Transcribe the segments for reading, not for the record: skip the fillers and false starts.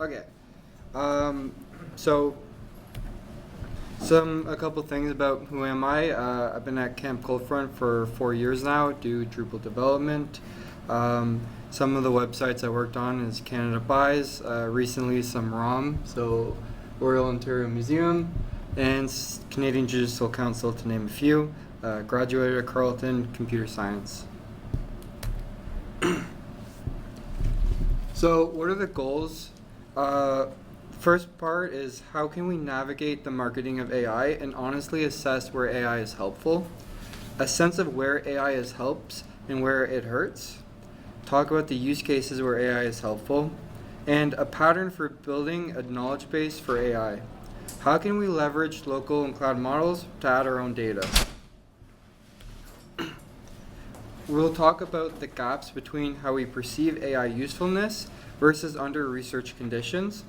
Okay. Um, so a couple things about who am I. I've been at Camp Coldfront for 4 years now, do Drupal development. Some of the websites I worked on is Canada Buys, recently some ROM, so Royal Ontario Museum, and Canadian Judicial Council, to name a few. Graduated at Carleton, computer science. So what are the goals? First part is how can we navigate the marketing of AI and honestly assess where AI is helpful, a sense of where AI helps and where it hurts, talk about the use cases where AI is helpful, and a pattern for building a knowledge base for AI. How can we leverage local and cloud models to add our own data? We'll talk about the gaps between how we perceive AI usefulness versus under research conditions.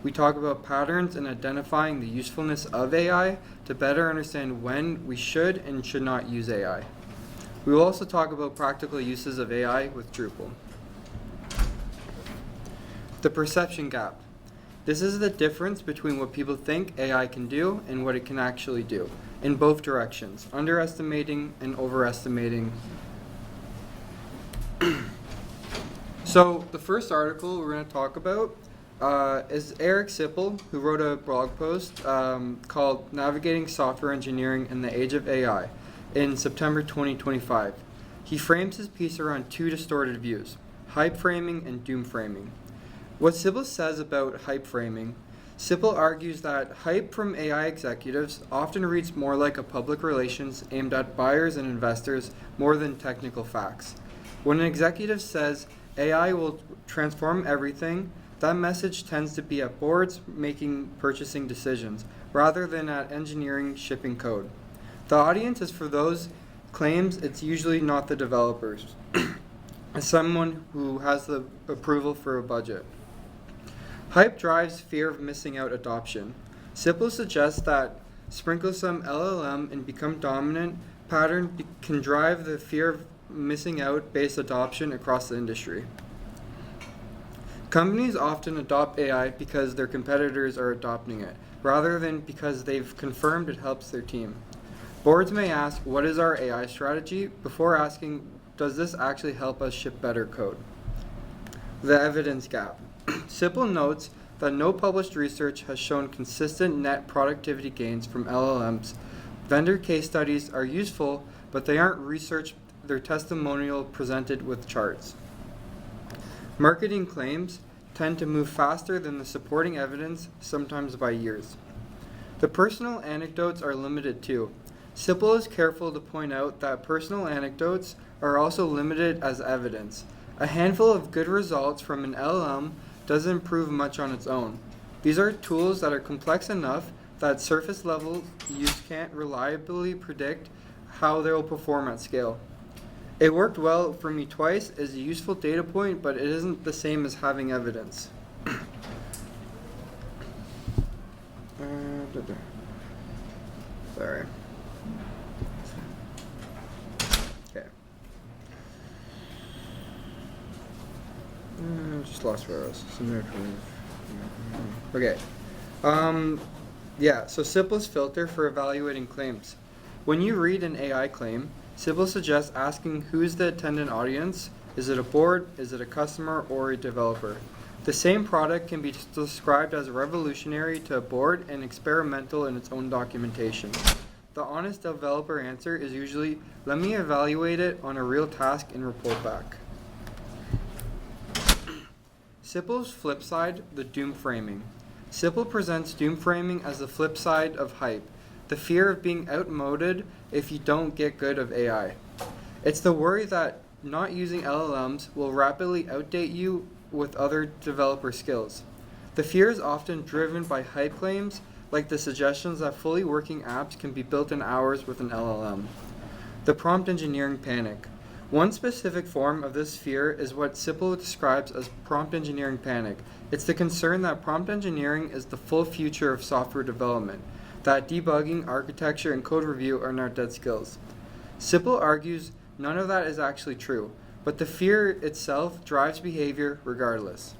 We talk about patterns in identifying the usefulness of AI to better understand when we should and should not use AI. We will also talk about practical uses of AI with Drupal. The perception gap. This is the difference between what people think AI can do and what it can actually do, in both directions, underestimating and overestimating. So the first article we're going to talk about is Eric Sipple, who wrote a blog post called Navigating Software Engineering in the Age of AI in September 2025. He frames his piece around two distorted views, hype framing and doom framing. What Sipple says about hype framing, Sipple argues that hype from AI executives often reads more like a public relations aimed at buyers and investors more than technical facts. When an executive says AI will transform everything, that message tends to be at boards making purchasing decisions, rather than at engineering shipping code. The audience is for those claims, it's usually not the developers. It's someone who has the approval for a budget. Hype drives fear of missing out adoption. Sipple suggests that sprinkle some LLM and become dominant pattern can drive the fear of missing out based adoption across the industry. Companies often adopt AI because their competitors are adopting it, rather than because they've confirmed it helps their team. Boards may ask, what is our AI strategy, before asking, does this actually help us ship better code? The evidence gap. Sipple notes that no published research has shown consistent net productivity gains from LLMs. Vendor case studies are useful, but they aren't research. They're testimonial presented with charts. Marketing claims tend to move faster than the supporting evidence, sometimes by years. The personal anecdotes are limited too. Sipple is careful to point out that personal anecdotes are also limited as evidence. A handful of good results from an LLM doesn't prove much on its own. These are tools that are complex enough that surface level use can't reliably predict how they will perform at scale. It worked well for me twice as a useful data point, but it isn't the same as having evidence. Sorry. Okay. Just lost where I was. Okay. So Sipple's filter for evaluating claims. When you read an AI claim, Sipple suggests asking who's the attendant audience. Is it a board, is it a customer, or a developer? The same product can be described as revolutionary to a board and experimental in its own documentation. The honest developer answer is usually, let me evaluate it on a real task and report back. Sipple's flip side, the doom framing. Sipple presents doom framing as the flip side of hype. The fear of being outmoded if you don't get good of AI. It's the worry that not using LLMs will rapidly outdate you with other developer skills. The fear is often driven by hype claims, like the suggestions that fully working apps can be built in hours with an LLM. The prompt engineering panic. One specific form of this fear is what Sipple describes as prompt engineering panic. It's the concern that prompt engineering is the full future of software development, that debugging, architecture, and code review are not dead skills. Sipple argues none of that is actually true, but the fear itself drives behavior regardless.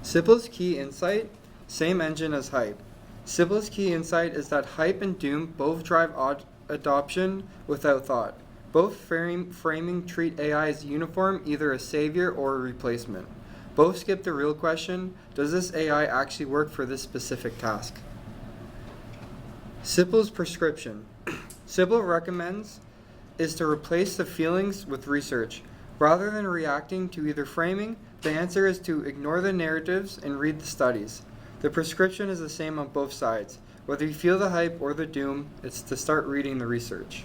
Sybil's key insight, same engine as hype. Sybil's key insight is that hype and doom both drive adoption without thought. Both framing treat AI as uniform, either a savior or a replacement. Both skip the real question, does this AI actually work for this specific task? Sybil's prescription. Sybil recommends is to replace the feelings with research. Rather than reacting to either framing, the answer is to ignore the narratives and read the studies. The prescription is the same on both sides. Whether you feel the hype or the doom, it's to start reading the research.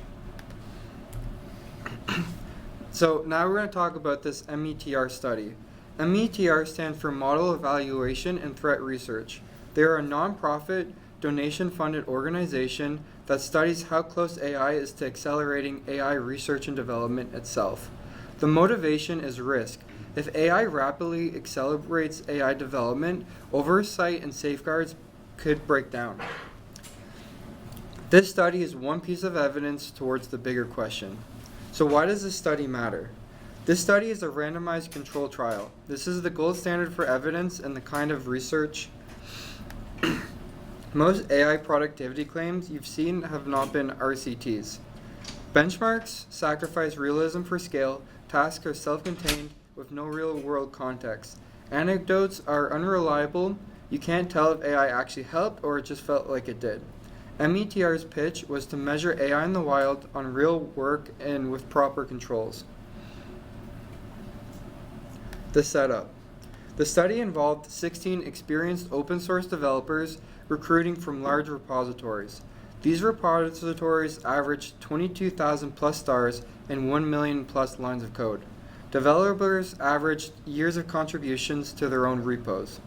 So now we're going to talk about this METR study. METR stands for Model Evaluation and Threat Research. They are a nonprofit, donation-funded organization that studies how close AI is to accelerating AI research and development itself. The motivation is risk. If AI rapidly accelerates AI development, oversight and safeguards could break down. This study is one piece of evidence towards the bigger question. So why does this study matter? This study is a randomized control trial. This is the gold standard for evidence and the kind of research. Most AI productivity claims you've seen have not been RCTs. Benchmarks sacrifice realism for scale, tasks are self-contained with no real-world context. Anecdotes are unreliable, you can't tell if AI actually helped or it just felt like it did. METR's pitch was to measure AI in the wild on real work and with proper controls. The setup. The study involved 16 experienced open source developers recruiting from large repositories. These repositories averaged 22,000 plus stars and 1 million plus lines of code. Developers averaged years of contributions to their own repos.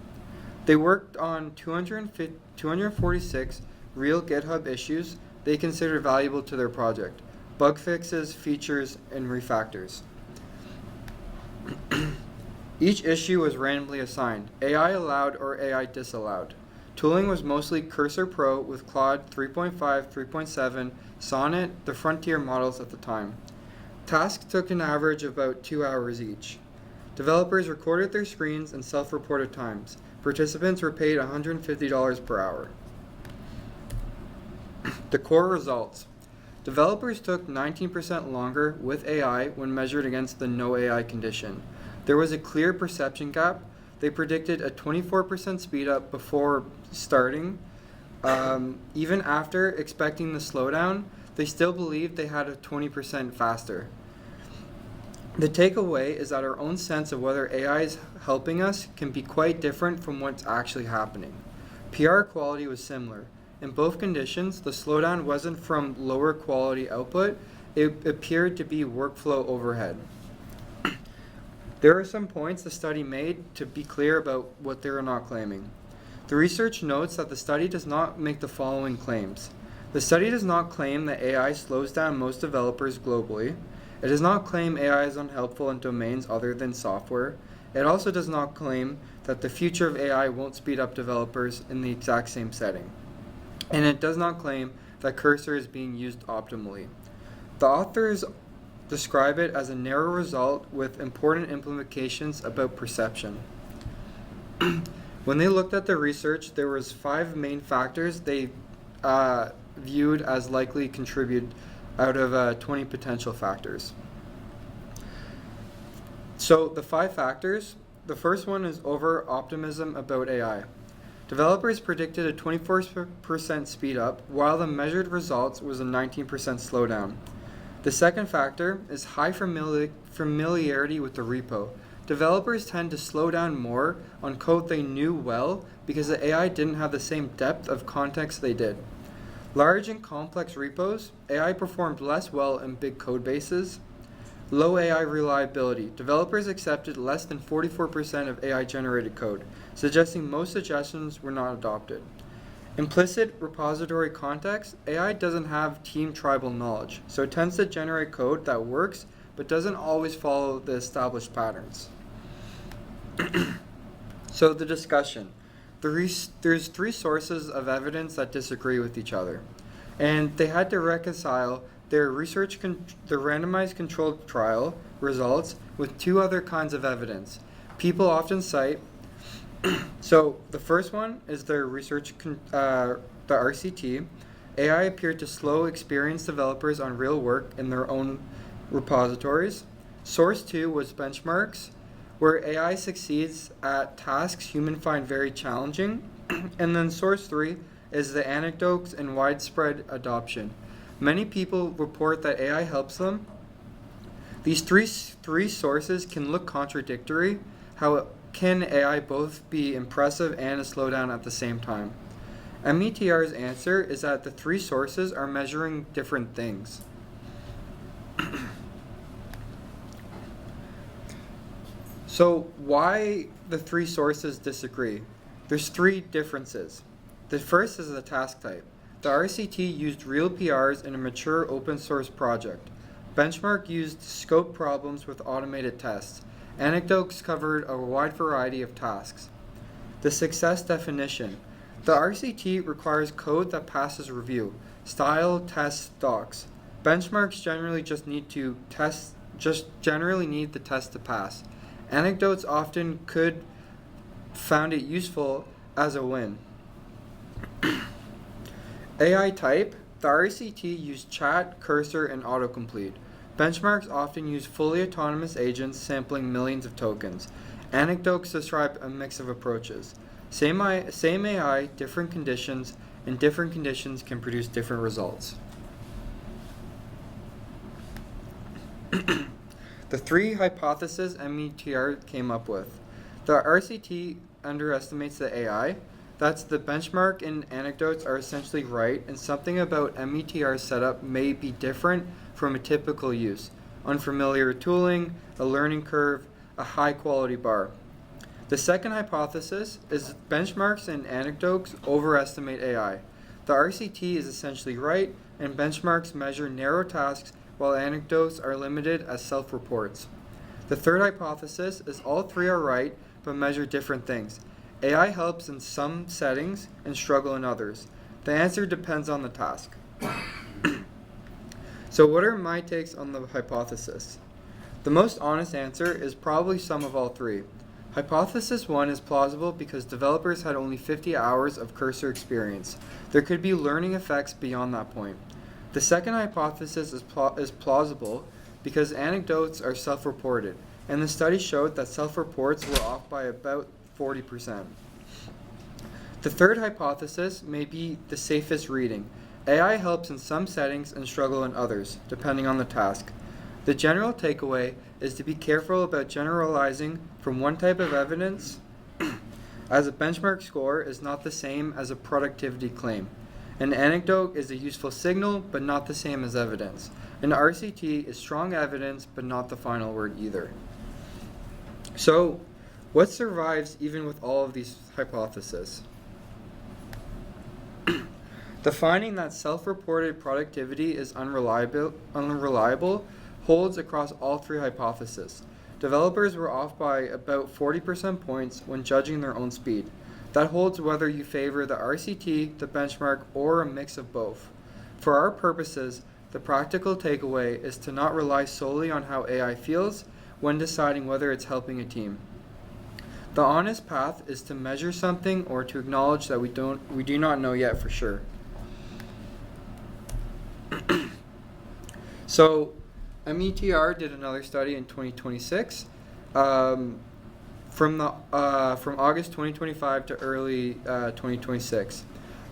They worked on 246 real GitHub issues they considered valuable to their project, bug fixes, features, and refactors. Each issue was randomly assigned, AI allowed or AI disallowed. Tooling was mostly Cursor Pro with Claude 3.5, 3.7, Sonnet, the frontier models at the time. Tasks took an average of about 2 hours each. Developers recorded their screens and self-reported times. Participants were paid $150 per hour. The core results. Developers took 19% longer with AI when measured against the no AI condition. There was a clear perception gap. They predicted a 24% speedup before starting. Even after expecting the slowdown, they still believed they had a 20% faster. The takeaway is that our own sense of whether AI is helping us can be quite different from what's actually happening. PR quality was similar. In both conditions, the slowdown wasn't from lower quality output, it appeared to be workflow overhead. There are some points the study made to be clear about what they are not claiming. The research notes that the study does not make the following claims. The study does not claim that AI slows down most developers globally. It does not claim AI is unhelpful in domains other than software. It also does not claim that the future of AI won't speed up developers in the exact same setting. And it does not claim that Cursor is being used optimally. The authors describe it as a narrow result with important implications about perception. When they looked at the research, there was 5 main factors they viewed as likely contribute out of 20 potential factors. So the 5 factors, the first one is over-optimism about AI. Developers predicted a 24% speed up, while the measured results was a 19% slowdown. The second factor is high familiarity with the repo. Developers tend to slow down more on code they knew well because the AI didn't have the same depth of context they did. Large and complex repos, AI performed less well in big code bases. Low AI reliability. Developers accepted less than 44% of AI-generated code, suggesting most suggestions were not adopted. Implicit repository context. AI doesn't have team tribal knowledge, so it tends to generate code that works, but doesn't always follow the established patterns. So the discussion. There's 3 sources of evidence that disagree with each other, and they had to reconcile their the randomized controlled trial results with 2 other kinds of evidence. People often cite So the first one is the the RCT. AI appeared to slow experienced developers on real work in their own repositories. Source 2 was benchmarks, where AI succeeds at tasks humans find very challenging. And then source 3 is the anecdotes and widespread adoption. Many people report that AI helps them. These three sources can look contradictory. How can AI both be impressive and a slowdown at the same time? METR's answer is that the three sources are measuring different things. So why the three sources disagree? There's three differences. The first is the task type. The RCT used real PRs in a mature open source project. Benchmark used scope problems with automated tests. Anecdotes covered a wide variety of tasks. The success definition. The RCT requires code that passes review. Style tests docs. Benchmarks generally generally need the test to pass. Anecdotes often could found it useful as a win. AI type. The RCT used chat, cursor, and autocomplete. Benchmarks often use fully autonomous agents sampling millions of tokens. Anecdotes describe a mix of approaches. Same AI, different conditions, and different conditions can produce different results. The three hypotheses METR came up with. The RCT underestimates the AI. That's the benchmark and anecdotes are essentially right, and something about METR's setup may be different from a typical use. Unfamiliar tooling, a learning curve, a high quality bar. The second hypothesis is benchmarks and anecdotes overestimate AI. The RCT is essentially right, and benchmarks measure narrow tasks while anecdotes are limited as self-reports. The third hypothesis is all three are right, but measure different things. AI helps in some settings and struggle in others. The answer depends on the task. So what are my takes on the hypothesis? The most honest answer is probably some of all three. Hypothesis 1 is plausible because developers had only 50 hours of cursor experience. There could be learning effects beyond that point. The second hypothesis is plausible because anecdotes are self-reported, and the study showed that self-reports were off by about 40%. The third hypothesis may be the safest reading. AI helps in some settings and struggle in others, depending on the task. The general takeaway is to be careful about generalizing from one type of evidence, as a benchmark score is not the same as a productivity claim. An anecdote is a useful signal, but not the same as evidence. An RCT is strong evidence, but not the final word either. So, what survives even with all of these hypotheses? The finding that self-reported productivity is unreliable holds across all three hypotheses. Developers were off by about 40% points when judging their own speed. That holds whether you favor the RCT, the benchmark, or a mix of both. For our purposes, the practical takeaway is to not rely solely on how AI feels when deciding whether it's helping a team. The honest path is to measure something or to acknowledge that we do not know yet for sure. So, METR did another study in 2026, from August 2025 to early 2026.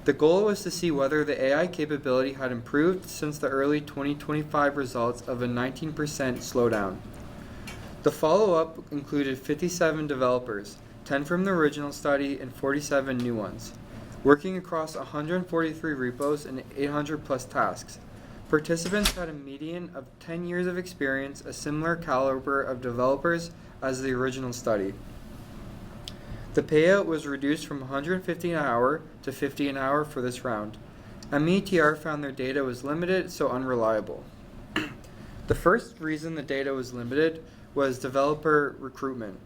The goal was to see whether the AI capability had improved since the early 2025 results of a 19% slowdown. The follow-up included 57 developers, 10 from the original study and 47 new ones, working across 143 repos and 800 plus tasks. Participants had a median of 10 years of experience, a similar caliber of developers as the original study. The payout was reduced from $150 an hour to $50 an hour for this round. METR found their data was limited, so unreliable. The first reason the data was limited was developer recruitment.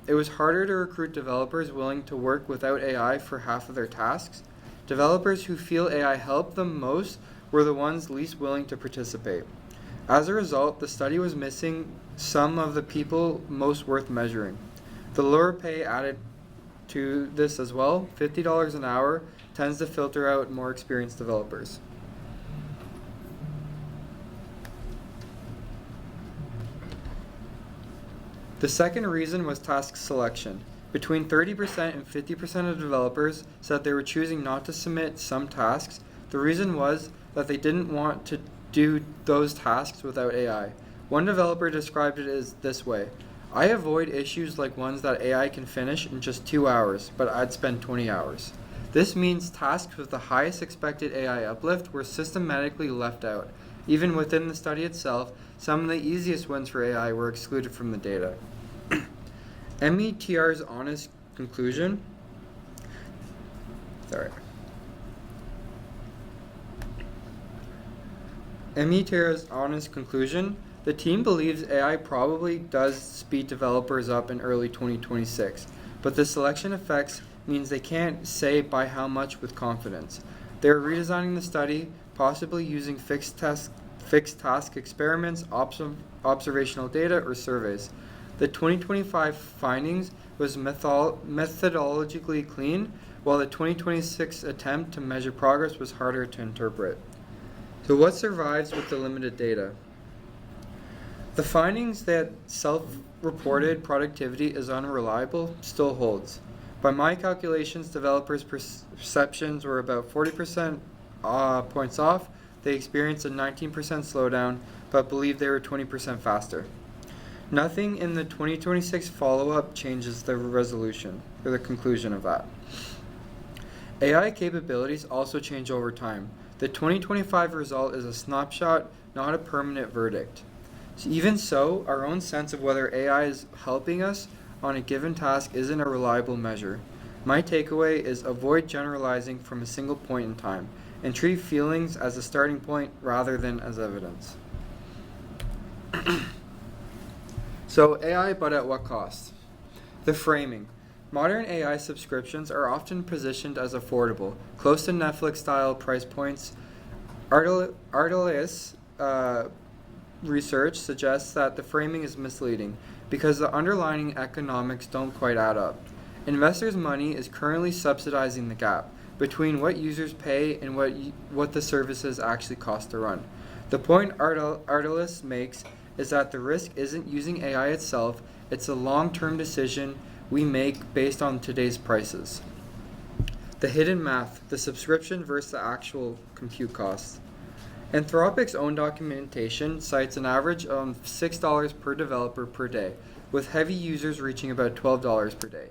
It was harder to recruit developers willing to work without AI for half of their tasks. Developers who feel AI helped them most were the ones least willing to participate. As a result, the study was missing some of the people most worth measuring. The lower pay added to this as well. $50 an hour tends to filter out more experienced developers. The second reason was task selection. Between 30% and 50% of developers said they were choosing not to submit some tasks. The reason was that they didn't want to do those tasks without AI. One developer described it as this way: I avoid issues like ones that AI can finish in just 2 hours, but I'd spend 20 hours. This means tasks with the highest expected AI uplift were systematically left out. Even within the study itself, some of the easiest ones for AI were excluded from the data. METR's honest conclusion. METR's honest conclusion. The team believes AI probably does speed developers up in early 2026, but the selection effects means they can't say by how much with confidence. They are redesigning the study, possibly using fixed task experiments, observational data, or surveys. The 2025 findings was methodologically clean, while the 2026 attempt to measure progress was harder to interpret. So what survives with the limited data? The findings that self-reported productivity is unreliable still holds. By my calculations, developers' perceptions were about 40% points off. They experienced a 19% slowdown, but believed they were 20% faster. Nothing in the 2026 follow-up changes the resolution, or the conclusion of that. AI capabilities also change over time. The 2025 result is a snapshot, not a permanent verdict. Even so, our own sense of whether AI is helping us on a given task isn't a reliable measure. My takeaway is avoid generalizing from a single point in time, and treat feelings as a starting point rather than as evidence. So AI, but at what cost? The framing. Modern AI subscriptions are often positioned as affordable, close to Netflix-style price points. Artelis research suggests that the framing is misleading because the underlying economics don't quite add up. Investors' money is currently subsidizing the gap between what users pay and what the services actually cost to run. The point Artelis makes is that the risk isn't using AI itself, it's a long-term decision we make based on today's prices. The hidden math, the subscription versus the actual compute costs. Anthropic's own documentation cites an average of $6 per developer per day, with heavy users reaching about $12 per day.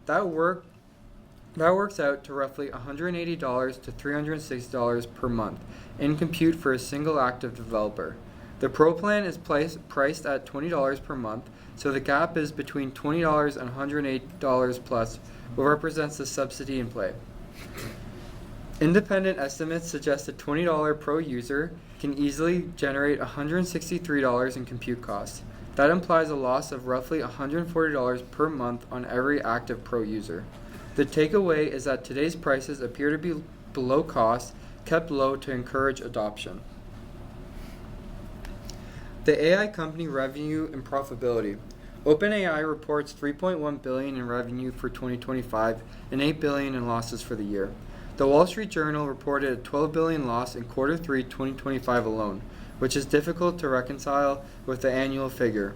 That works out to roughly $180 to $360 per month in compute for a single active developer. The Pro plan is priced at $20 per month, so the gap is between $20 and $108 plus, what represents the subsidy in play. Independent estimates suggest a $20 Pro user can easily generate $163 in compute costs. That implies a loss of roughly $140 per month on every active Pro user. The takeaway is that today's prices appear to be below cost, kept low to encourage adoption. The AI company revenue and profitability. OpenAI reports $3.1 billion in revenue for 2025 and $8 billion in losses for the year. The Wall Street Journal reported a $12 billion loss in Q3 2025 alone, which is difficult to reconcile with the annual figure.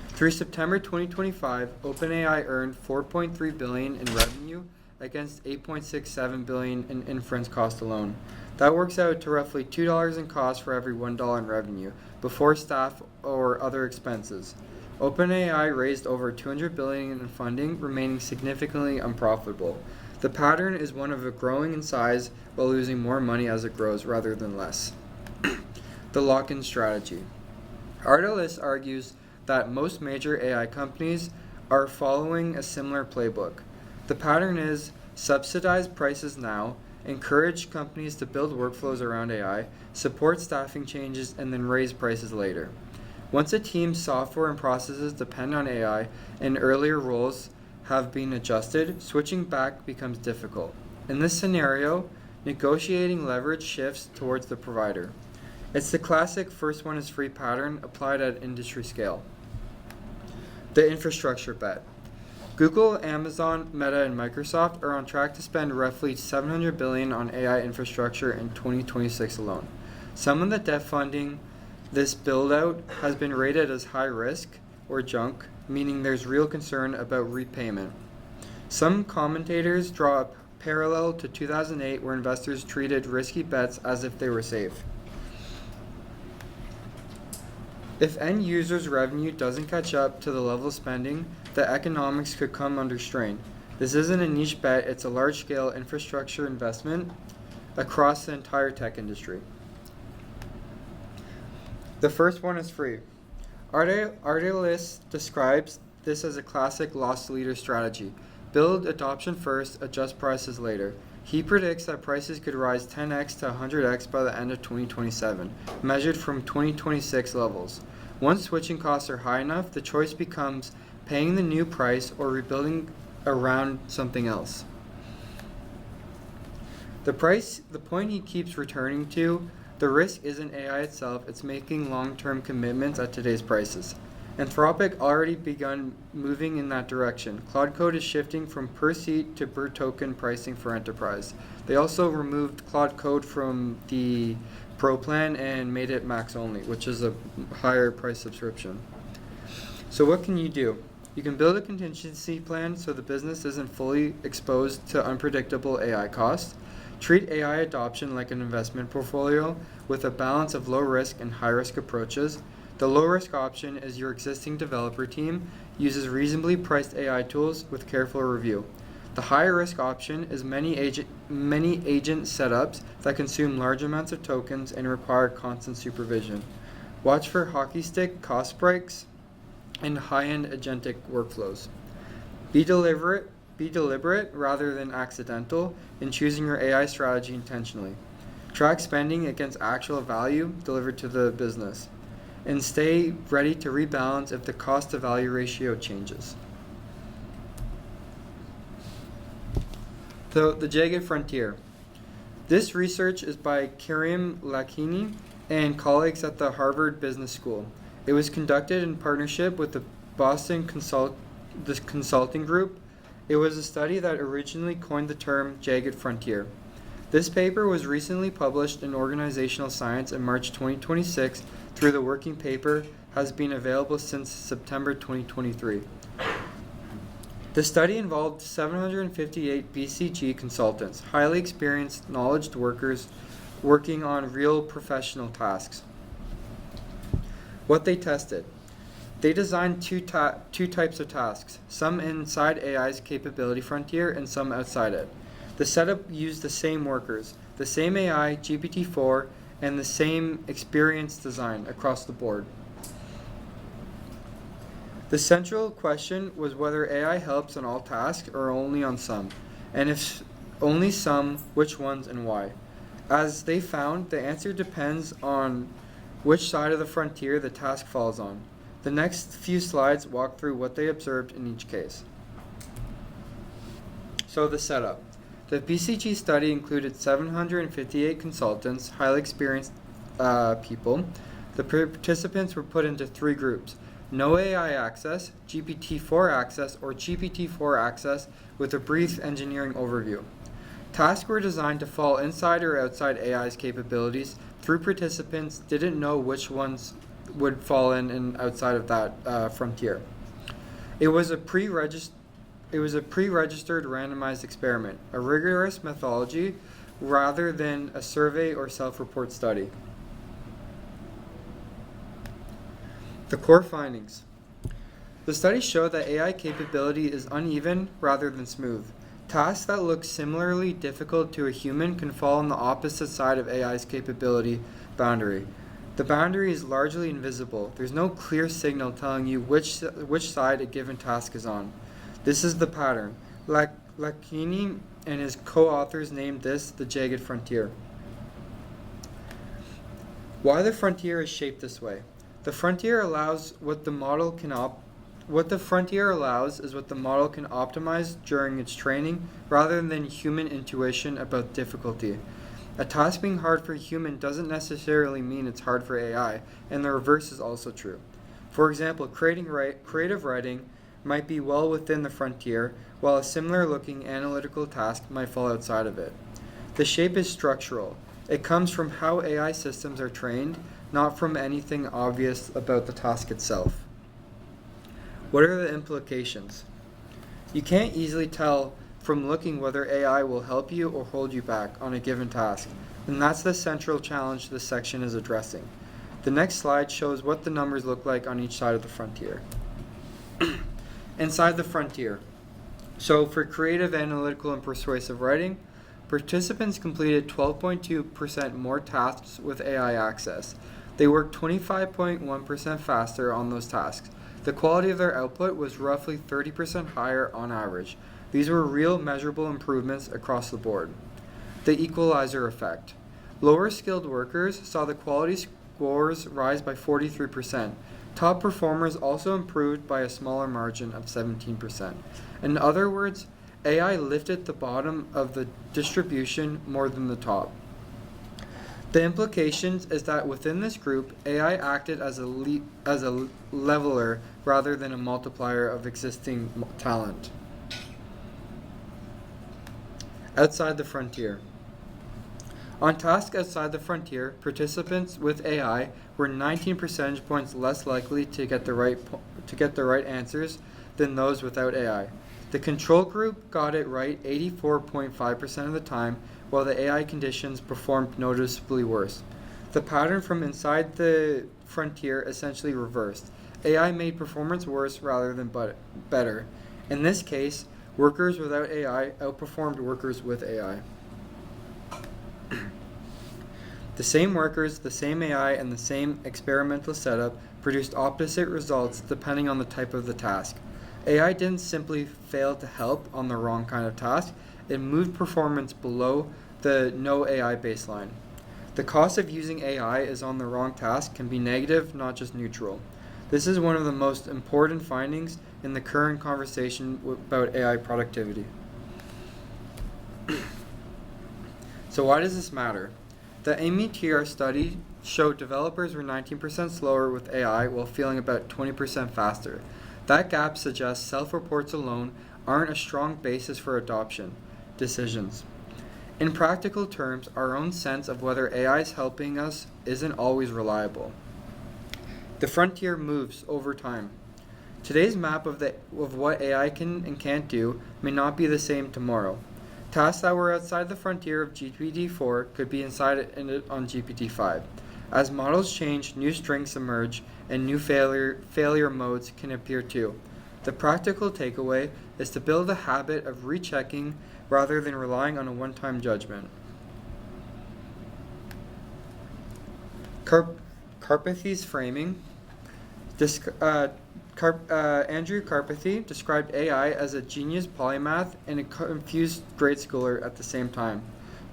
Through September 2025, OpenAI earned $4.3 billion in revenue against $8.67 billion in inference cost alone. That works out to roughly $2 in cost for every $1 in revenue, before staff or other expenses. OpenAI raised over $200 billion in funding, remaining significantly unprofitable. The pattern is one of it growing in size while losing more money as it grows rather than less. The lock-in strategy. Artelis argues that most major AI companies are following a similar playbook. The pattern is subsidize prices now, encourage companies to build workflows around AI, support staffing changes, and then raise prices later. Once a team's software and processes depend on AI and earlier roles have been adjusted, switching back becomes difficult. In this scenario, negotiating leverage shifts towards the provider. It's the classic first one is free pattern applied at industry scale. The infrastructure bet. Google, Amazon, Meta, and Microsoft are on track to spend roughly $700 billion on AI infrastructure in 2026 alone. Some of the debt funding this build-out has been rated as high risk or junk, meaning there's real concern about repayment. Some commentators draw a parallel to 2008 where investors treated risky bets as if they were safe. If end users' revenue doesn't catch up to the level of spending, the economics could come under strain. This isn't a niche bet, it's a large-scale infrastructure investment across the entire tech industry. The first one is free. Artelis describes this as a classic loss leader strategy. Build adoption first, adjust prices later. He predicts that prices could rise 10x to 100x by the end of 2027, measured from 2026 levels. Once switching costs are high enough, the choice becomes paying the new price or rebuilding around something else. The point he keeps returning to, the risk isn't AI itself, it's making long-term commitments at today's prices. Anthropic already begun moving in that direction. Claude Code is shifting from per seat to per token pricing for enterprise. They also removed Claude Code from the Pro plan and made it max only, which is a higher price subscription. So what can you do? You can build a contingency plan so the business isn't fully exposed to unpredictable AI costs. Treat AI adoption like an investment portfolio with a balance of low risk and high risk approaches. The low risk option is your existing developer team uses reasonably priced AI tools with careful review. The higher risk option is many agent setups that consume large amounts of tokens and require constant supervision. Watch for hockey stick cost spikes and high-end agentic workflows. Be deliberate rather than accidental in choosing your AI strategy intentionally. Track spending against actual value delivered to the business, and stay ready to rebalance if the cost to value ratio changes. So, the Jagged Frontier. This research is by Karim Lakhini and colleagues at the Harvard Business School. It was conducted in partnership with the Boston Consulting Group. It was a study that originally coined the term Jagged Frontier. This paper was recently published in Organizational Science in March 2026 through the working paper has been available since September 2023. The study involved 758 BCG consultants, highly experienced, knowledge workers working on real professional tasks. What they tested. They designed two types of tasks, some inside AI's capability frontier and some outside it. The setup used the same workers, the same AI, GPT-4, and the same experience design across the board. The central question was whether AI helps on all tasks or only on some, and if only some, which ones and why. As they found, the answer depends on which side of the frontier the task falls on. The next few slides walk through what they observed in each case. So the setup. The BCG study included 758 consultants, highly experienced people. The participants were put into three groups: no AI access, GPT-4 access, or GPT-4 access with a brief engineering overview. Tasks were designed to fall inside or outside AI's capabilities. Three participants didn't know which ones would fall in and outside of that frontier. It was a pre-registered randomized experiment, a rigorous methodology rather than a survey or self-report study. The core findings. The study showed that AI capability is uneven rather than smooth. Tasks that look similarly difficult to a human can fall on the opposite side of AI's capability boundary. The boundary is largely invisible. There's no clear signal telling you which side a given task is on. This is the pattern. Lakhini and his co-authors named this the Jagged Frontier. Why the frontier is shaped this way. The frontier allows what the model can optimize during its training rather than human intuition about difficulty. A task being hard for a human doesn't necessarily mean it's hard for AI, and the reverse is also true. For example, creative writing might be well within the frontier, while a similar looking analytical task might fall outside of it. The shape is structural. It comes from how AI systems are trained, not from anything obvious about the task itself. What are the implications? You can't easily tell from looking whether AI will help you or hold you back on a given task, and that's the central challenge this section is addressing. The next slide shows what the numbers look like on each side of the frontier. Inside the frontier. So for creative, analytical, and persuasive writing, participants completed 12.2% more tasks with AI access. They worked 25.1% faster on those tasks. The quality of their output was roughly 30% higher on average. These were real measurable improvements across the board. The equalizer effect. Lower skilled workers saw the quality scores rise by 43%. Top performers also improved by a smaller margin of 17%. In other words, AI lifted the bottom of the distribution more than the top. The implications is that within this group, AI acted as a leveler rather than a multiplier of existing talent. Outside the frontier. On tasks outside the frontier, participants with AI were 19 percentage points less likely to get the right answers than those without AI. The control group got it right 84.5% of the time, while the AI conditions performed noticeably worse. The pattern from inside the frontier essentially reversed. AI made performance worse rather than better. In this case, workers without AI outperformed workers with AI. The same workers, the same AI, and the same experimental setup produced opposite results depending on the type of the task. AI didn't simply fail to help on the wrong kind of task, it moved performance below the no AI baseline. The cost of using AI is on the wrong task can be negative, not just neutral. This is one of the most important findings in the current conversation about AI productivity. So why does this matter? The METR study showed developers were 19% slower with AI while feeling about 20% faster. That gap suggests self-reports alone aren't a strong basis for adoption decisions. In practical terms, our own sense of whether AI is helping us isn't always reliable. The frontier moves over time. Today's map of what AI can and can't do may not be the same tomorrow. Tasks that were outside the frontier of GPT-4 could be inside it on GPT-5. As models change, new strengths emerge, and new failure modes can appear too. The practical takeaway is to build a habit of rechecking rather than relying on a one-time judgment. Karpathy's framing. Andrew Karpathy described AI as a genius polymath and a confused grade schooler at the same time.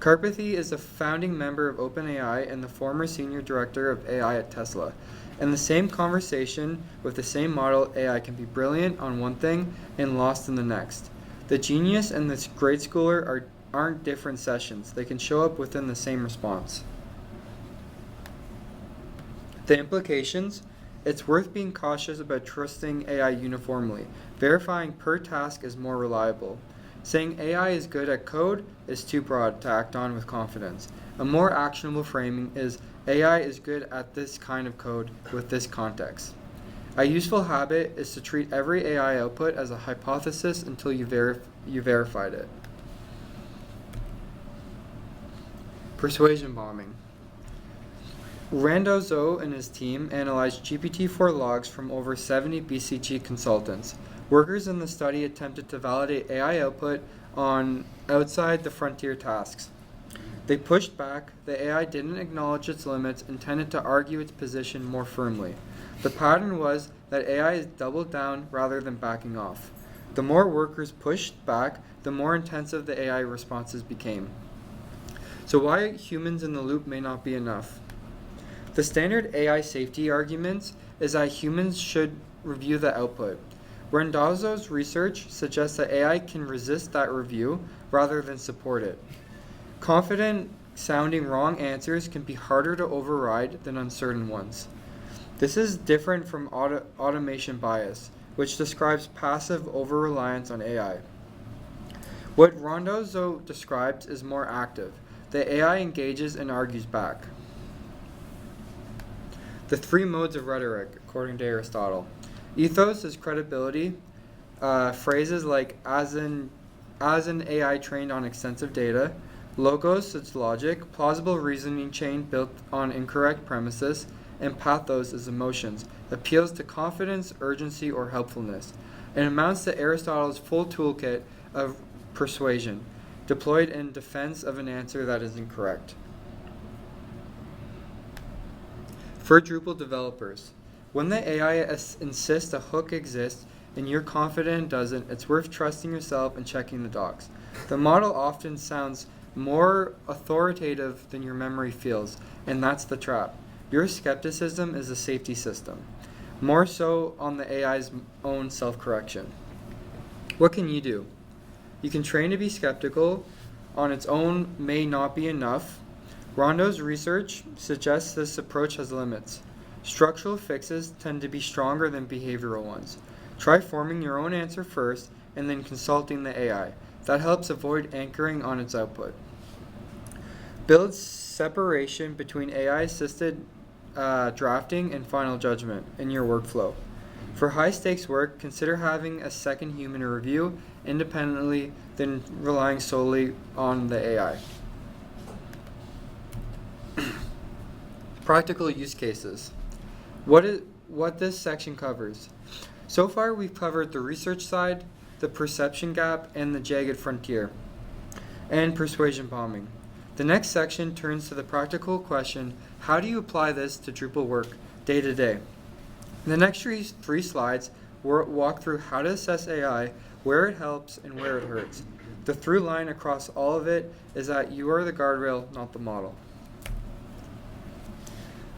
Karpathy is a founding member of OpenAI and the former senior director of AI at Tesla. In the same conversation with the same model, AI can be brilliant on one thing and lost in the next. The genius and the grade schooler aren't different sessions. They can show up within the same response. The implications. It's worth being cautious about trusting AI uniformly. Verifying per task is more reliable. Saying AI is good at code is too broad to act on with confidence. A more actionable framing is AI is good at this kind of code with this context. A useful habit is to treat every AI output as a hypothesis until you verified it. Persuasion bombing. Randazzo and his team analyzed GPT-4 logs from over 70 BCG consultants. Workers in the study attempted to validate AI output on outside the frontier tasks. They pushed back, the AI didn't acknowledge its limits and tended to argue its position more firmly. The pattern was that AI is doubled down rather than backing off. The more workers pushed back, the more intensive the AI responses became. So why humans in the loop may not be enough? The standard AI safety arguments is that humans should review the output. Randazzo's research suggests that AI can resist that review rather than support it. Confident sounding wrong answers can be harder to override than uncertain ones. This is different from automation bias. which describes passive over-reliance on AI. What Randazzo describes is more active. The AI engages and argues back. The three modes of rhetoric, according to Aristotle. Ethos is credibility. Phrases like as an AI trained on extensive data. Logos is logic, plausible reasoning chain built on incorrect premises. And pathos is emotions, appeals to confidence, urgency, or helpfulness. It amounts to Aristotle's full toolkit of persuasion, deployed in defense of an answer that is incorrect. For Drupal developers, when the AI insists a hook exists and you're confident it doesn't, it's worth trusting yourself and checking the docs. The model often sounds more authoritative than your memory feels, and that's the trap. Your skepticism is a safety system, more so on the AI's own self-correction. What can you do? You can train to be skeptical. On its own may not be enough. Rondo's research suggests this approach has limits. Structural fixes tend to be stronger than behavioral ones. Try forming your own answer first and then consulting the AI. That helps avoid anchoring on its output. Build separation between AI-assisted drafting and final judgment in your workflow. For high-stakes work, consider having a second human review independently than relying solely on the AI. Practical use cases. What this section covers. So far, we've covered the research side, the perception gap, and the jagged frontier, and persuasion bombing. The next section turns to the practical question, how do you apply this to Drupal work day to day? The next three slides walk through how to assess AI, where it helps and where it hurts. The through line across all of it is that you are the guardrail, not the model.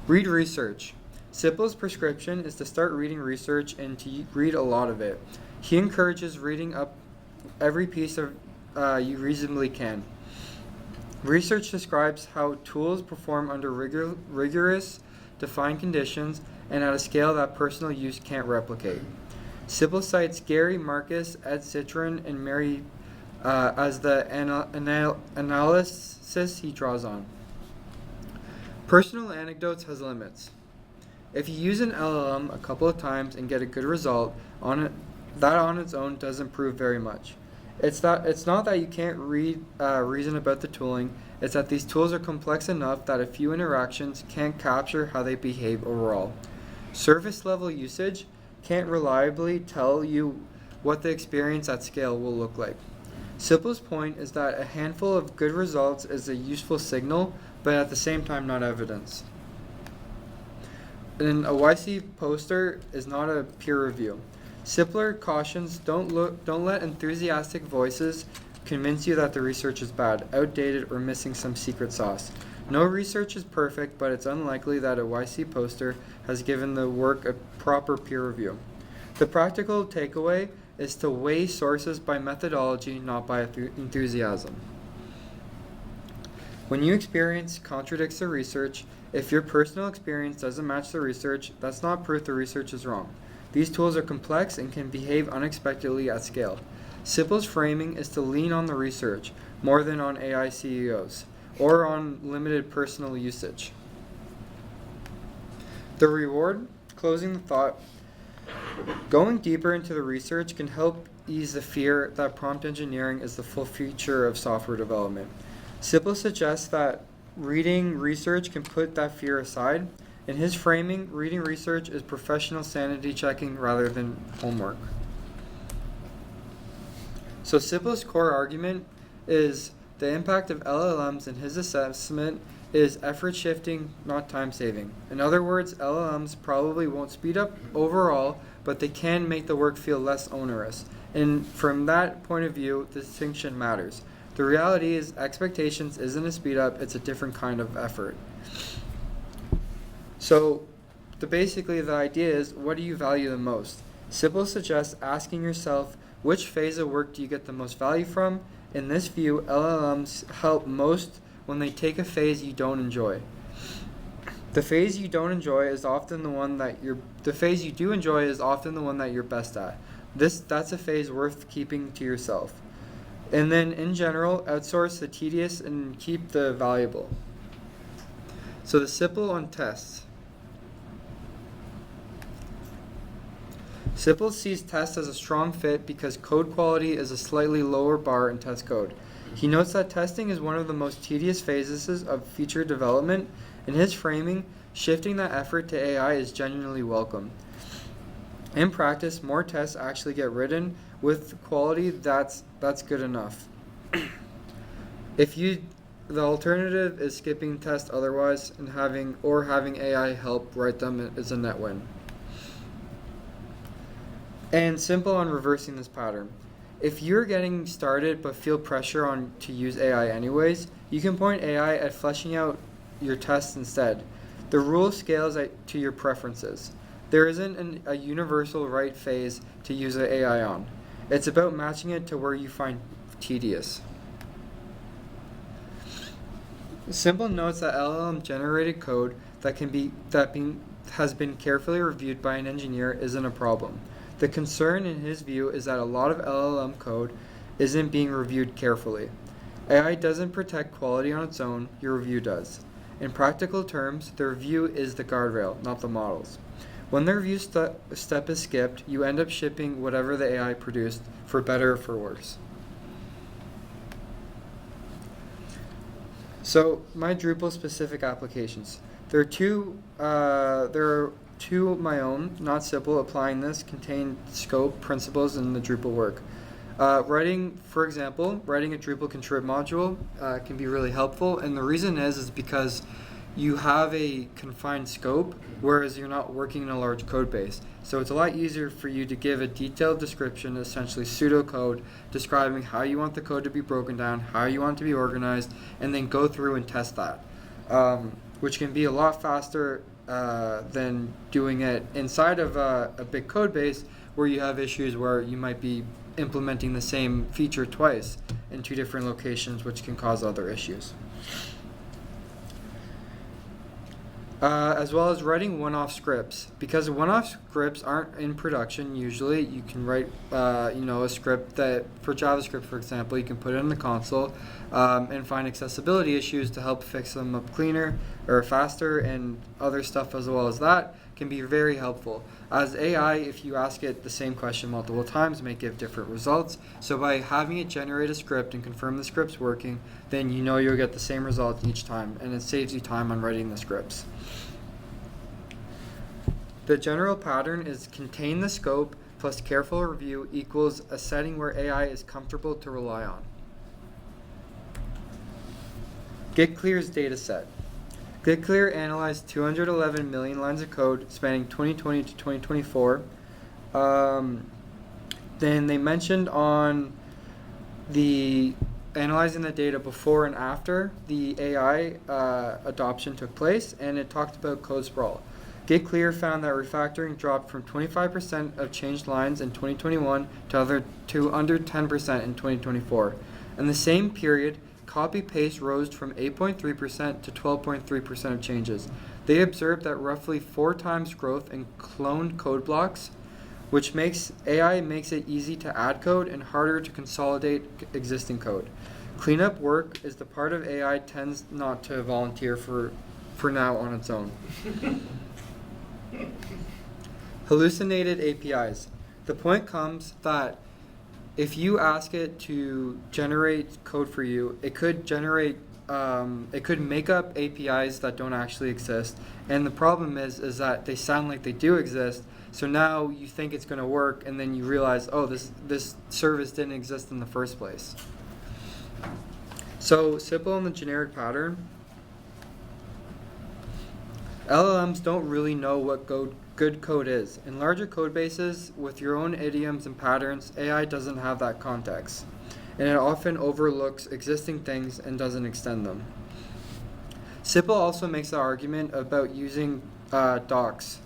Read research. Sipple's prescription is to start reading research and to read a lot of it. He encourages reading up every piece of you reasonably can. Research describes how tools perform under rigorous, defined conditions and at a scale that personal use can't replicate. Sipple cites Gary Marcus, Ed Citron, and Mary as the analysis he draws on. Personal anecdotes has limits. If you use an LLM a couple of times and get a good result, that on its own doesn't prove very much. It's not that you can't reason about the tooling, it's that these tools are complex enough that a few interactions can't capture how they behave overall. Surface level usage can't reliably tell you what the experience at scale will look like. Sipple's point is that a handful of good results is a useful signal, but at the same time not evidence. And a YC poster is not a peer review. Sipler cautions don't let enthusiastic voices convince you that the research is bad, outdated, or missing some secret sauce. No research is perfect, but it's unlikely that a YC poster has given the work a proper peer review. The practical takeaway is to weigh sources by methodology, not by enthusiasm. When your experience contradicts the research, if your personal experience doesn't match the research, that's not proof the research is wrong. These tools are complex and can behave unexpectedly at scale. Sipple's framing is to lean on the research more than on AI CEOs or on limited personal usage. The reward, closing the thought, going deeper into the research can help ease the fear that prompt engineering is the full future of software development. Sipple suggests that reading research can put that fear aside. In his framing, reading research is professional sanity checking rather than homework. So Sipple's core argument is the impact of LLMs in his assessment is effort shifting, not time saving. In other words, LLMs probably won't speed up overall, but they can make the work feel less onerous. And from that point of view, the distinction matters. The reality is expectations isn't a speed up, it's a different kind of effort. So basically the idea is, what do you value the most? Sipple suggests asking yourself, which phase of work do you get the most value from? In this view, LLMs help most when they take a phase you don't enjoy. The phase you don't enjoy is often the one that the phase you do enjoy is often the one that you're best at. That's a phase worth keeping to yourself. And then in general, outsource the tedious and keep the valuable. So the simple on tests. Sipple sees tests as a strong fit because code quality is a slightly lower bar in test code. He notes that testing is one of the most tedious phases of feature development. In his framing, shifting that effort to AI is genuinely welcome. In practice, more tests actually get written with quality that's good enough. The alternative is skipping tests otherwise and having AI help write them is a net win. And simple on reversing this pattern. If you're getting started but feel pressure on to use AI anyways, you can point AI at fleshing out your tests instead. The rule scales to your preferences. There isn't a universal right phase to use the AI on. It's about matching it to where you find tedious. Simple notes that LLM generated code has been carefully reviewed by an engineer isn't a problem. The concern in his view is that a lot of LLM code isn't being reviewed carefully. AI doesn't protect quality on its own, your review does. In practical terms, the review is the guardrail, not the models. When the review step is skipped, you end up shipping whatever the AI produced, for better or for worse. So, my Drupal specific applications. There are two of my own, not simple, applying this, contain scope, principles, and the Drupal work. For example, writing a Drupal contrib module can be really helpful, and the reason is because you have a confined scope, whereas you're not working in a large code base. So it's a lot easier for you to give a detailed description, essentially pseudocode, describing how you want the code to be broken down, how you want it to be organized, and then go through and test that, which can be a lot faster than doing it inside of a big code base where you have issues where you might be implementing the same feature twice in two different locations, which can cause other issues. As well as writing one-off scripts. Because one-off scripts aren't in production usually, you can write a script that, for JavaScript for example, you can put it in the console and find accessibility issues to help fix them up cleaner or faster, and other stuff as well as that can be very helpful. As AI, if you ask it the same question multiple times, may give different results. So by having it generate a script and confirm the script's working, then you know you'll get the same result each time, and it saves you time on writing the scripts. The general pattern is contain the scope plus careful review equals a setting where AI is comfortable to rely on. GitClear's dataset. GitClear analyzed 211 million lines of code spanning 2020 to 2024. Then they mentioned on the analyzing the data before and after the AI adoption took place, and it talked about code sprawl. GitClear found that refactoring dropped from 25% of changed lines in 2021 to under 10% in 2024. In the same period, copy-paste rose from 8.3% to 12.3% of changes. They observed that roughly 4 times growth in cloned code blocks, which makes it easy to add code and harder to consolidate existing code. Cleanup work is the part of AI tends not to volunteer for now on its own. Hallucinated APIs. The point comes that if you ask it to generate code for you, it could make up APIs that don't actually exist. And the problem is that they sound like they do exist. So now you think it's going to work, and then you realize, oh, this service didn't exist in the first place. So simple on the generic pattern. LLMs don't really know what good code is. In larger code bases with your own idioms and patterns, AI doesn't have that context, and it often overlooks existing things and doesn't extend them. Sipple also makes the argument about using docs.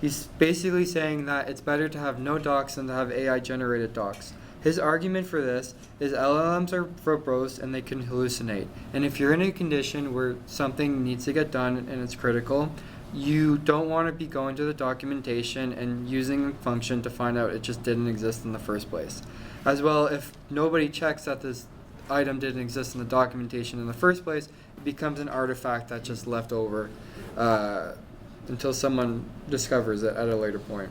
He's basically saying that it's better to have no docs than to have AI-generated docs. His argument for this is LLMs are verbose and they can hallucinate. And if you're in a condition where something needs to get done and it's critical, you don't want to be going to the documentation and using a function to find out it just didn't exist in the first place. As well, if nobody checks that this item didn't exist in the documentation in the first place, it becomes an artifact that's just left over until someone discovers it at a later point.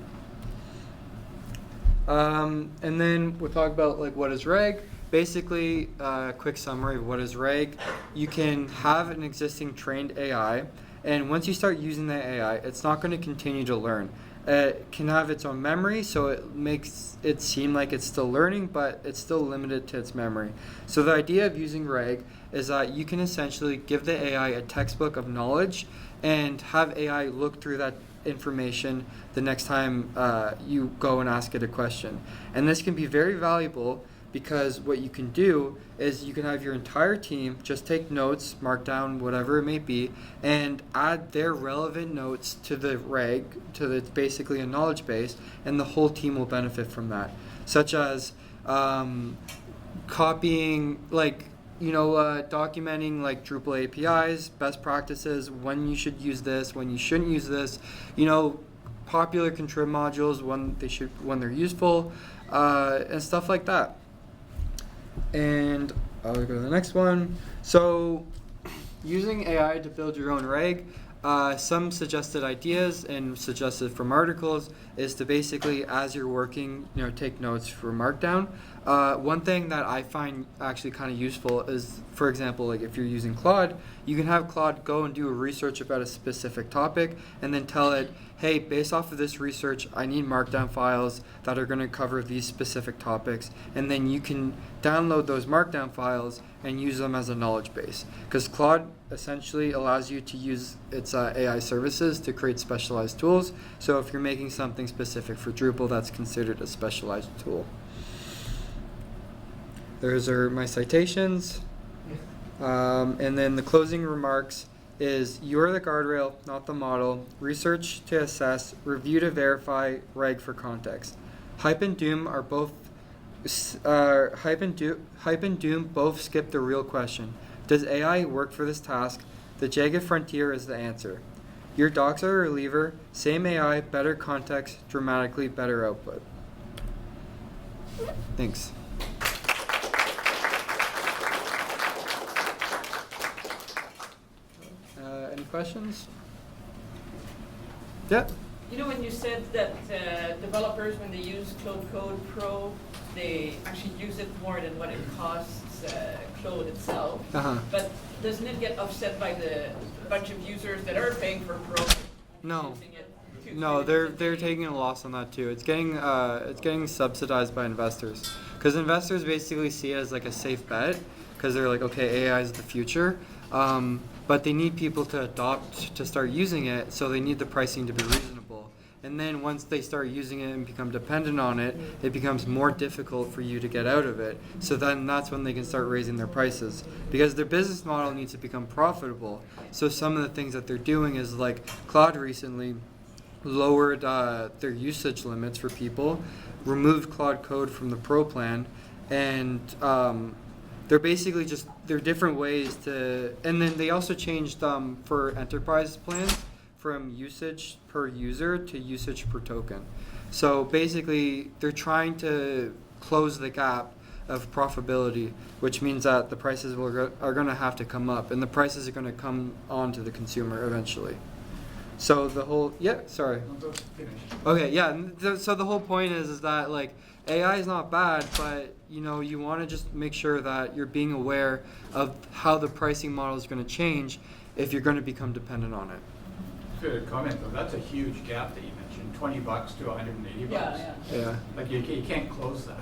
And then we'll talk about like what is reg. Basically, quick summary of what is reg. You can have an existing trained AI, and once you start using the AI, it's not going to continue to learn. It can have its own memory, so it makes it seem like it's still learning, but it's still limited to its memory. So the idea of using reg is that you can essentially give the AI a textbook of knowledge and have AI look through that information the next time you go and ask it a question. And this can be very valuable because what you can do is you can have your entire team just take notes, mark down whatever it may be, and add their relevant notes to the reg, to the basically a knowledge base, and the whole team will benefit from that. Such as copying, like, documenting like Drupal APIs, best practices, when you should use this, when you shouldn't use this, popular contrib modules, when they're useful, and stuff like that. And I'll go to the next one. So, using AI to build your own reg, some suggested ideas and suggested from articles is to basically, as you're working, take notes for Markdown. One thing that I find actually kind of useful is, for example, like if you're using Claude, you can have Claude go and do a research about a specific topic and then tell it, hey, based off of this research, I need Markdown files that are going to cover these specific topics. And then you can download those Markdown files and use them as a knowledge base. Because Claude essentially allows you to use its AI services to create specialized tools. So if you're making something specific for Drupal, that's considered a specialized tool. Those are my citations. And then the closing remarks is you're the guardrail, not the model. Research to assess, review to verify, reg for context. Hype and Doom are both Hype and Doom both skip the real question. Does AI work for this task? The Jagged Frontier is the answer. Your docs are a reliever, same AI, better context, dramatically better output. Thanks. Any questions? Yeah. When you said that developers, when they use Code Pro, they actually use it more than what it costs Code itself. But doesn't it get offset by the bunch of users that are paying for Pro? No. No, they're taking a loss on that too. It's getting subsidized by investors because investors basically see it as like a safe bet because they're like, okay, AI is the future. But they need people to adopt to start using it, so they need the pricing to be reasonable. And then once they start using it and become dependent on it, it becomes more difficult for you to get out of it. So then that's when they can start raising their prices because their business model needs to become profitable. So some of the things that they're doing is like Claude recently lowered their usage limits for people, removed Claude Code from the Pro plan, and they're basically they're different ways to, and then they also changed for enterprise plans from usage per user to usage per token. So basically they're trying to close the gap of profitability, which means that the prices are going to have to come up, and the prices are going to come on to the consumer eventually. So the whole, so the whole point is that like AI is not bad, but you want to just make sure that you're being aware of how the pricing model is going to change if you're going to become dependent on it. Good comment though. That's a huge gap that you mentioned. $20 to $180. Yeah. Like you can't close that.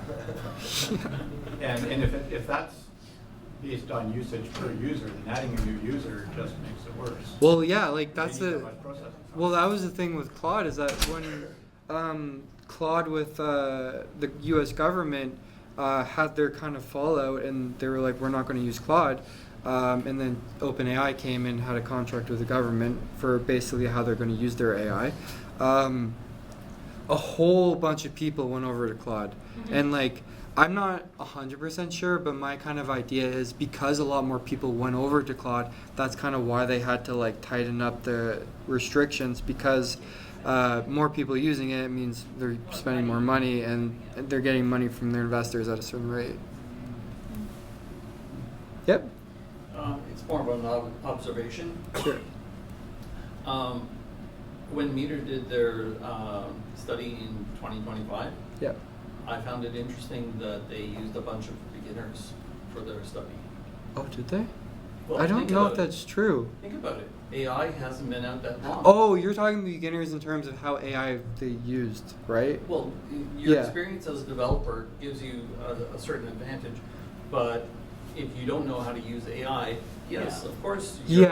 and if that's based on usage per user, then adding a new user just makes it worse. Well, yeah, like that's that was the thing with Claude is that when Claude with the U.S. government had their kind of fallout, and they were like, we're not going to use Claude. And then OpenAI came and had a contract with the government for basically how they're going to use their AI. A whole bunch of people went over to Claude. And like, I'm not 100% sure, but my kind of idea is because a lot more people went over to Claude, that's kind of why they had to like tighten up the restrictions, because more people using it means they're spending more money and they're getting money from their investors at a certain rate. Yep. It's more of an observation. Sure. When Meter did their study in 2025, Yep. I found it interesting that they used a bunch of beginners for their study. Oh, did they? Well, I don't think know if about it. that's true. Think about it. AI hasn't been out that long. Oh, you're talking beginners in terms of how AI they used, right? Well, your Yeah. experience as a developer gives you a certain advantage, but if you don't know how to use AI, yes, of course, your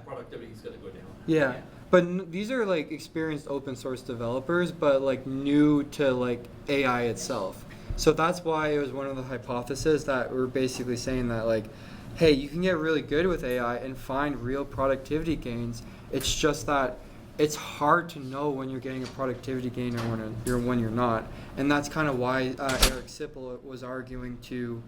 productivity is going to go down. Yeah. But these are like experienced open source developers, but like new to like AI itself. So that's why it was one of the hypotheses that we're basically saying that like, hey, you can get really good with AI and find real productivity gains. It's just that it's hard to know when you're getting a productivity gain or when you're not. And that's kind of why Eric Sipple was arguing to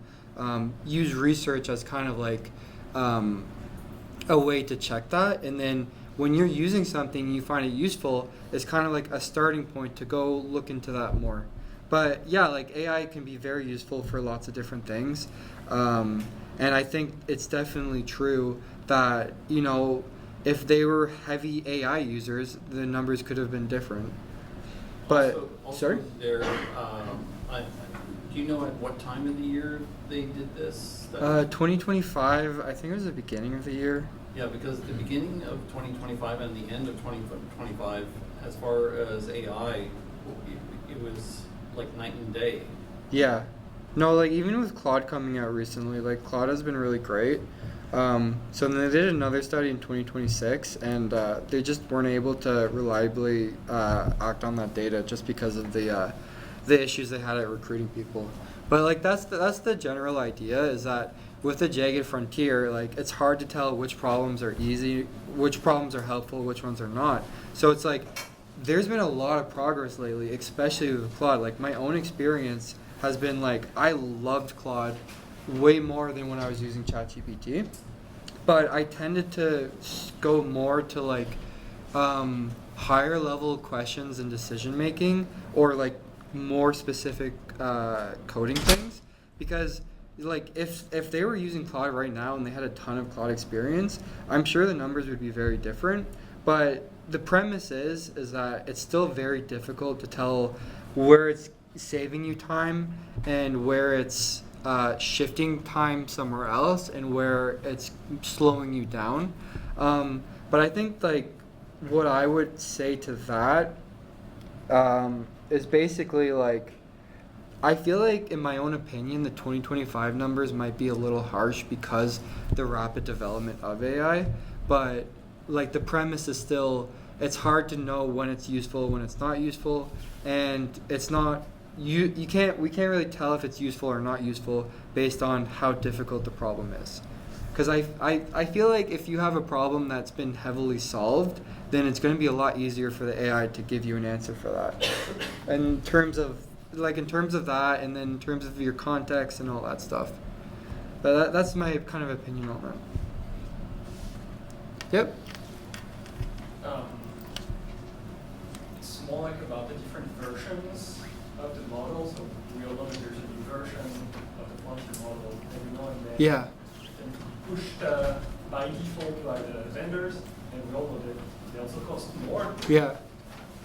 use research as kind of like a way to check that. And then when you're using something and you find it useful, it's kind of like a starting point to go look into that more. But yeah, like AI can be very useful for lots of different things. And I think it's definitely true that, you know, if they were heavy AI users, the numbers could have been different. But, also sorry? Do you know at what time of the year they did this study? 2025, I think it was the beginning of the year. Yeah, because the beginning of 2025 and the end of 2025, as far as AI, it was like night and day. Yeah. No, like even with Claude coming out recently, like Claude has been really great. So then they did another study in 2026, and they just weren't able to reliably act on that data just because of the issues they had at recruiting people. But like that's the general idea, is that with the Jagged Frontier, like it's hard to tell which problems are easy, which problems are helpful, which ones are not. So it's like there's been a lot of progress lately, especially with Claude. Like my own experience has been like I loved Claude way more than when I was using ChatGPT, but I tended to go more to like higher level questions and decision making, or like more specific coding things, because like if they were using Claude right now and they had a ton of Claude experience, I'm sure the numbers would be very different. But the premise is that it's still very difficult to tell where it's saving you time and where it's shifting time somewhere else and where it's slowing you down. But I think like what I would say to that is basically like, I feel like in my own opinion the 2025 numbers might be a little harsh because the rapid development of AI, but like the premise is still, it's hard to know when it's useful, when it's not useful, and it's not we can't really tell if it's useful or not useful based on how difficult the problem is. Because I feel like if you have a problem that's been heavily solved, then it's going to be a lot easier for the AI to give you an answer for that. In terms of that, and then in terms of your context and all that stuff. But that's my kind of opinion on that. Yep. It's more like about the different versions of the model. So we all know that there's a new version of the frontier model every now and then. Yeah. And pushed by default by the vendors, and we all know that they also cost more. Yeah.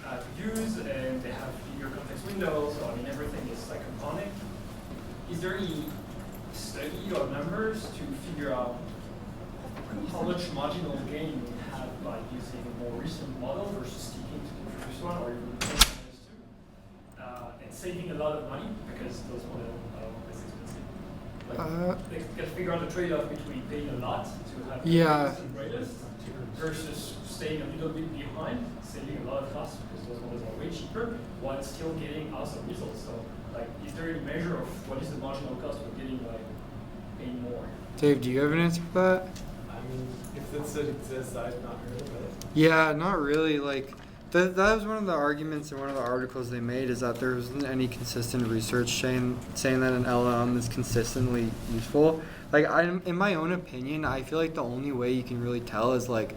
To use, and they have bigger context windows. So I mean, everything is like component. Is there any study or numbers to figure out how much marginal gain you have by using a more recent model versus sticking to the previous one, or even the two, and saving a lot of money because those models are less expensive? Like, they can figure out the trade-off between paying a lot to have the latest and greatest versus staying a little bit behind, saving a lot of costs because those models are way cheaper, while still getting awesome results. So, like, is there any measure of what is the marginal cost of getting by paying more? Dave, do you have an answer for that? I mean, if it exists, I've not heard of it. Yeah, not really. Like, That was one of the arguments in one of the articles they made, is that there wasn't any consistent research saying that an LLM is consistently useful. Like, in my own opinion, I feel like the only way you can really tell is like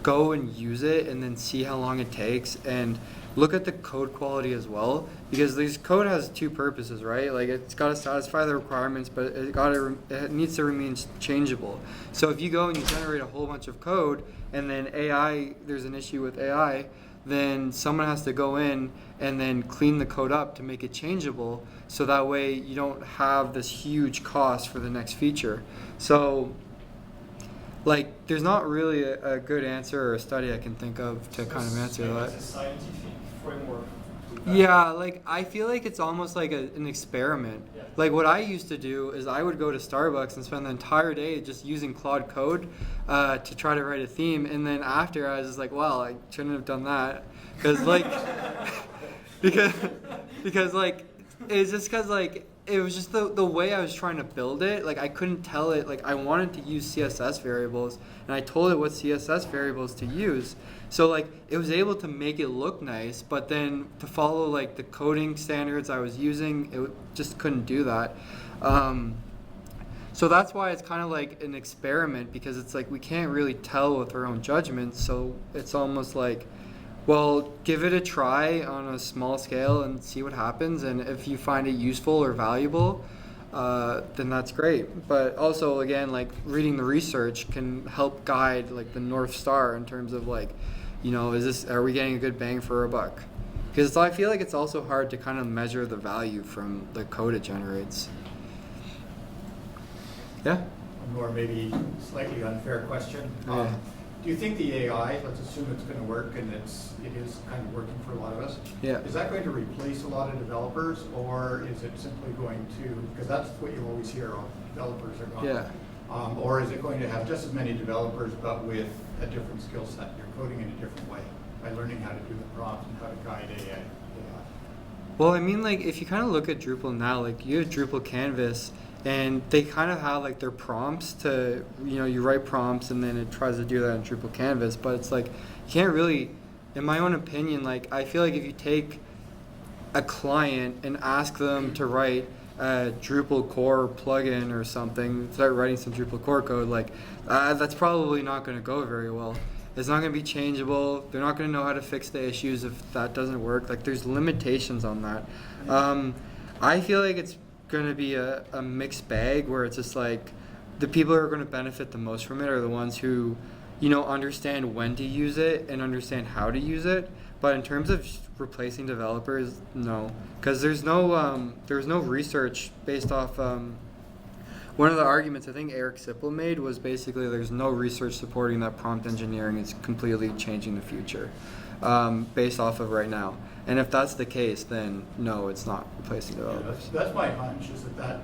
go and use it and then see how long it takes and look at the code quality as well, because this code has two purposes, right? Like, it's got to satisfy the requirements, but it needs to remain changeable. So if you go and you generate a whole bunch of code and then there's an issue with AI, then someone has to go in and then clean the code up to make it changeable, so that way you don't have this huge cost for the next feature. So, like, there's not really a good answer or a study I can think of to kind of answer that. It's a scientific framework. Yeah, like, I feel like it's almost like an experiment. Yeah. Like, what I used to do is I would go to Starbucks and spend the entire day just using Claude Code to try to write a theme, and then after I was just like, well, I shouldn't have done that, because like, because like, it's just because like it was just the way I was trying to build it. Like, I couldn't tell it, like, I wanted to use CSS variables, and I told it what CSS variables to use. So like, it was able to make it look nice, but then to follow like the coding standards I was using, it just couldn't do that. So that's why it's kind of like an experiment, because it's like we can't really tell with our own judgment. So it's almost like, well, give it a try on a small scale and see what happens. And if you find it useful or valuable, then that's great. But also, again, like, reading the research can help guide like the North Star in terms of like, you know, are we getting a good bang for our buck? Because I feel like it's also hard to kind of measure the value from the code it generates. Yeah? A more maybe slightly unfair question. Yeah. Do you think the AI, let's assume it's going to work, and it is kind of working for a lot of us, Yeah. is that going to replace a lot of developers, or is it simply going to, because that's what you always hear, developers are gone. Yeah. Or is it going to have just as many developers, but with a different skill set? You're coding in a different way by learning how to do the prompts and how to guide AI. Well, I mean, like, if you kind of look at Drupal now, like, you have Drupal Canvas, and they kind of have like their prompts to, you know, you write prompts and then it tries to do that in Drupal Canvas, but it's like, you can't really, in my own opinion, like, I feel like if you take a client and ask them to write a Drupal core plugin or something, start writing some Drupal core code, like, that's probably not going to go very well. It's not going to be changeable. They're not going to know how to fix the issues if that doesn't work. Like, there's limitations on that. I feel like it's going to be a mixed bag, where it's just like the people who are going to benefit the most from it are the ones who, you know, understand when to use it and understand how to use it. But in terms of replacing developers, no, because there's no research based off. One of the arguments I think Eric Sipple made was basically there's no research supporting that prompt engineering is completely changing the future, based off of right now. And if that's the case, then no, it's not replacing developers. Yeah, that's my hunch, is that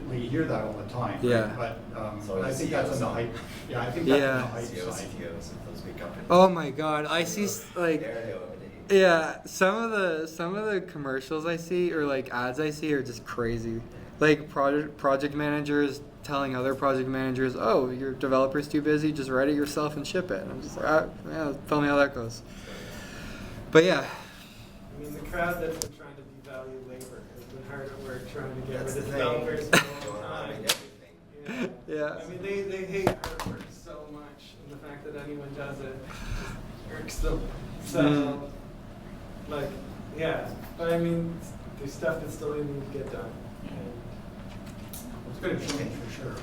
we hear that all the time. Right? Yeah. But So I think that's on the hype. Yeah, I think Yeah. that's on the hype CEOs, side. CTOs of those big companies. Oh my God, I see like. They're Yeah, some of the commercials I see or like ads I see are just crazy. Like project managers telling other project managers, "Oh, your developer's too busy. Just write it yourself and ship it." And I'm just like, yeah, tell me how that goes. But yeah, I mean, the crowd that's been trying to devalue labor has been hard at work trying to get That's rid of the thing. developers for a Going long on time. in everything. Yeah. I mean, they hate hard work so much, and the fact that anyone does it just irks them. So, like, yeah. But I mean, there's stuff that still needs to get done. And It's going to change for sure.